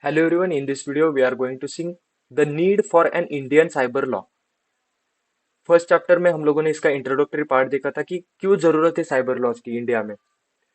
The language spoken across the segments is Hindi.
Hello everyone, in this video we are going to see the need for an Indian cyber law। First chapter में हम लोगों ने इसका इंट्रोडक्टरी पार्ट देखा था कि क्यों जरूरत है साइबर लॉज की इंडिया में।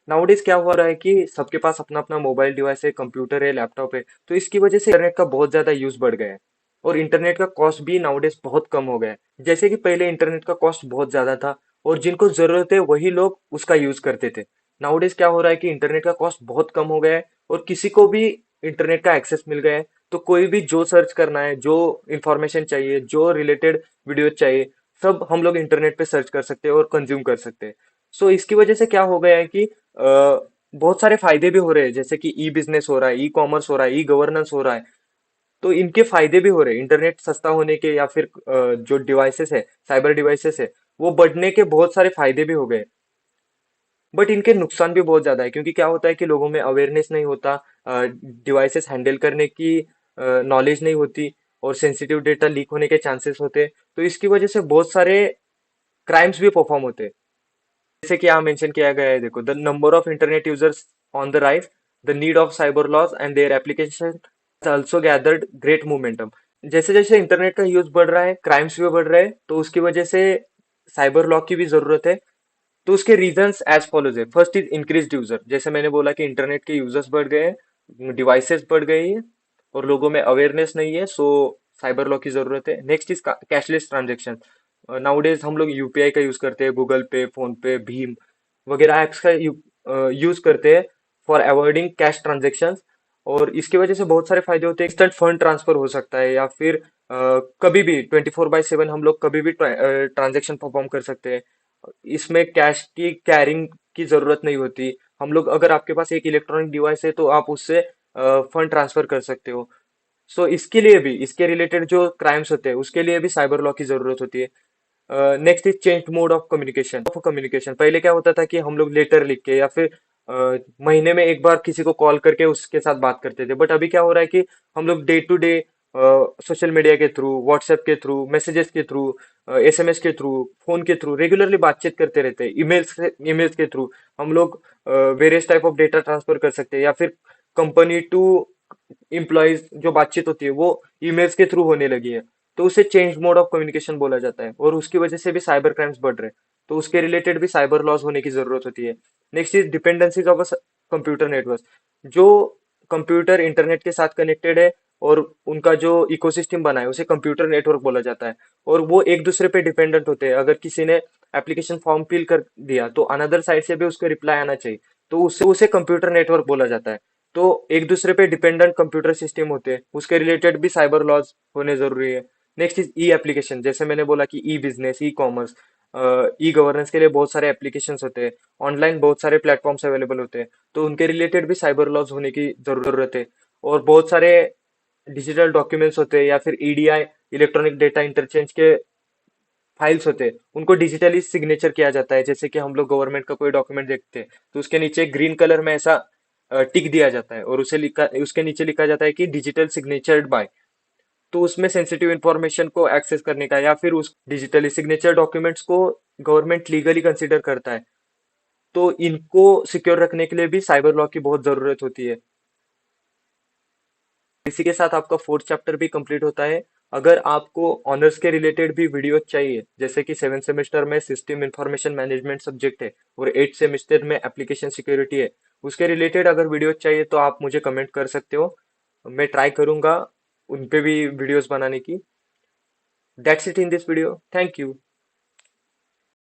नाउडेज क्या हो रहा है कि सबके पास अपना अपना मोबाइल डिवाइस है, कंप्यूटर है, लैपटॉप है, तो इसकी वजह से इंटरनेट का बहुत ज्यादा यूज बढ़ गया है और इंटरनेट का कॉस्ट भी नाउडेज बहुत कम हो गया है। जैसे कि पहले इंटरनेट का कॉस्ट बहुत ज्यादा था और जिनको जरूरत है वही लोग उसका यूज करते थे। नाउडेज क्या हो रहा है कि इंटरनेट का कॉस्ट बहुत कम हो गया है और किसी को भी इंटरनेट का एक्सेस मिल गया है, तो कोई भी जो सर्च करना है, जो इंफॉर्मेशन चाहिए, जो रिलेटेड वीडियो चाहिए, सब हम लोग इंटरनेट पे सर्च कर सकते हैं और कंज्यूम कर सकते हैं। सो इसकी वजह से क्या हो गया है कि बहुत सारे फायदे भी हो रहे हैं, जैसे कि ई बिजनेस हो रहा है, ई कॉमर्स हो रहा है, ई गवर्नेंस हो रहा है। तो इनके फायदे भी हो रहे हैं इंटरनेट सस्ता होने के, या फिर जो डिवाइसेस है, साइबर डिवाइसेस है, वो बढ़ने के बहुत सारे फायदे भी हो गए। बट इनके नुकसान भी बहुत ज्यादा है, क्योंकि क्या होता है कि लोगों में अवेयरनेस नहीं होता, डिवाइसेस हैंडल करने की नॉलेज नहीं होती और सेंसिटिव डेटा लीक होने के चांसेस होते हैं। तो इसकी वजह से बहुत सारे क्राइम्स भी परफॉर्म होते हैं। जैसे कि यहाँ मेंशन किया गया है, देखो, the number of internet users on the rise, the need of cyber laws and their application also gathered great momentum. जैसे जैसे इंटरनेट का यूज बढ़ रहा है, क्राइम्स भी बढ़ रहे हैं, तो उसकी वजह से साइबर लॉ की भी जरूरत है। तो उसके रीजंस एज फॉलोज है। फर्स्ट इज इंक्रीज्ड यूजर, जैसे मैंने बोला कि इंटरनेट के यूजर्स बढ़ गए हैं, डिवाइसेस बढ़ गई है और लोगों में अवेयरनेस नहीं है, सो साइबर लॉ की जरूरत है। Next is cashless transaction. Nowadays हम लोग यूपीआई का यूज करते हैं, गूगल पे, फोन पे, भीम वगैरह एप्स का यूज करते हैं फॉर अवॉइडिंग कैश ट्रांजेक्शन। और इसकी वजह से बहुत सारे फायदे होते हैं। इंस्टेंट फंड ट्रांसफर हो सकता है, या फिर कभी भी 24/7 हम लोग कभी भी ट्रांजेक्शन परफॉर्म कर सकते हैं। इसमें कैश की कैरिंग की जरूरत नहीं होती। हम लोग, अगर आपके पास एक इलेक्ट्रॉनिक डिवाइस है तो आप उससे फंड ट्रांसफर कर सकते हो। सो इसके लिए भी, इसके रिलेटेड जो क्राइम्स होते हैं उसके लिए भी साइबर लॉ की जरूरत होती है। Next is change mode of communication. पहले क्या होता था कि हम लोग लेटर लिख के, या फिर महीने में एक बार किसी को कॉल करके उसके साथ बात करते थे। बट अभी क्या हो रहा है कि हम लोग day to day social media के थ्रू, व्हाट्सएप के थ्रू, मैसेजेस के थ्रू, एसएमएस के थ्रू, फोन के थ्रू रेगुलरली बातचीत करते रहते हैं। ईमेल्स के थ्रू हम लोग various type of data transfer कर सकते हैं, या फिर कंपनी टू इम्प्लॉइज जो बातचीत होती है वो ईमेल्स के थ्रू होने लगी है। तो उसे चेंज मोड ऑफ कम्युनिकेशन बोला जाता है और उसकी वजह से भी साइबर क्राइम्स बढ़ रहे हैं। तो उसके रिलेटेड भी साइबर लॉज होने की जरूरत होती है। Next is dependencies of a computer network. जो कंप्यूटर इंटरनेट के साथ कनेक्टेड है और उनका जो इकोसिस्टम बना है उसे कंप्यूटर नेटवर्क बोला जाता है। और वो एक दूसरे पे डिपेंडेंट होते हैं। अगर किसी ने एप्लीकेशन फॉर्म फिल कर दिया तो अनदर साइड से भी उसको रिप्लाई आना चाहिए, तो उससे उसे कंप्यूटर नेटवर्क बोला जाता है। तो एक दूसरे पे डिपेंडेंट कंप्यूटर सिस्टम होते हैं, उसके रिलेटेड भी साइबर लॉज होने जरूरी है। नेक्स्ट इज ई एप्लीकेशन, जैसे मैंने बोला कि e business, e commerce, e governance के लिए बहुत सारे एप्लीकेशंस होते हैं। ऑनलाइन बहुत सारे प्लेटफॉर्म्स अवेलेबल होते हैं, तो उनके रिलेटेड भी साइबर लॉज होने की जरूरत है। और बहुत सारे डिजिटल डॉक्यूमेंट्स होते हैं, या फिर ईडीआई, इलेक्ट्रॉनिक डेटा इंटरचेंज के फाइल्स होते हैं, उनको डिजिटली सिग्नेचर किया जाता है। जैसे कि हम लोग गवर्नमेंट का कोई डॉक्यूमेंट देखते हैं तो उसके नीचे ग्रीन कलर में ऐसा टिक दिया जाता है और उसके नीचे लिखा जाता है कि डिजिटल सिग्नेचर्ड बाय। तो उसमें सेंसिटिव इंफॉर्मेशन को एक्सेस करने का, या फिर उस डिजिटली सिग्नेचर डॉक्यूमेंट्स को गवर्नमेंट लीगली कंसिडर करता है, तो इनको सिक्योर रखने के लिए भी साइबर लॉ की बहुत जरूरत होती है। इसी के साथ आपका फोर्थ चैप्टर भी कंप्लीट होता है। अगर आपको ऑनर्स के रिलेटेड भी वीडियो चाहिए, जैसे कि 7th सेमेस्टर में सिस्टम इंफॉर्मेशन मैनेजमेंट सब्जेक्ट है और 8th सेमेस्टर में एप्लीकेशन सिक्योरिटी है, उसके रिलेटेड अगर वीडियो चाहिए तो आप मुझे कमेंट कर सकते हो। मैं ट्राई करूंगा उन पे भी वीडियोस बनाने की। That's it in this video. Thank you.